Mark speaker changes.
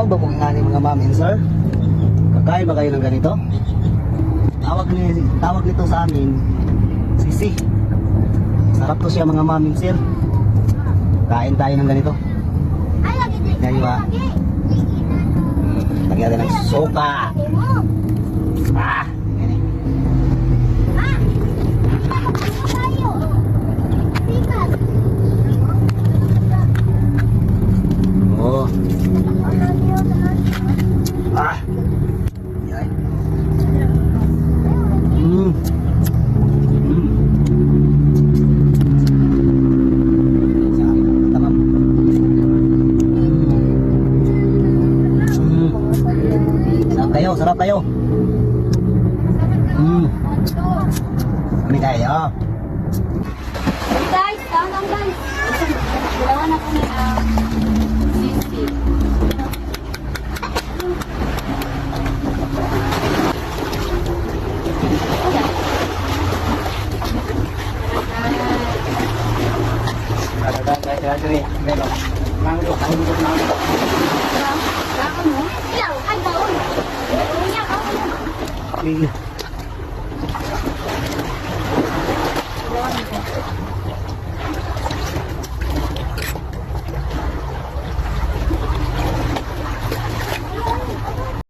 Speaker 1: Mao ba kung nga ni mga ma'am and sir? Kakain ba kayo ng ganito? Tawag nito sa amin, sisi. Sarap to siya mga ma'am and sir. Kain tayo ng ganito. Ngayon ba? Lagyan natin ng suka. Ah! Oh. Ah. Yan. Tamam. Sarap kayo. Kami tayo.
Speaker 2: Hey guys, down guys. Dalawa na kami sisi.
Speaker 1: Iya.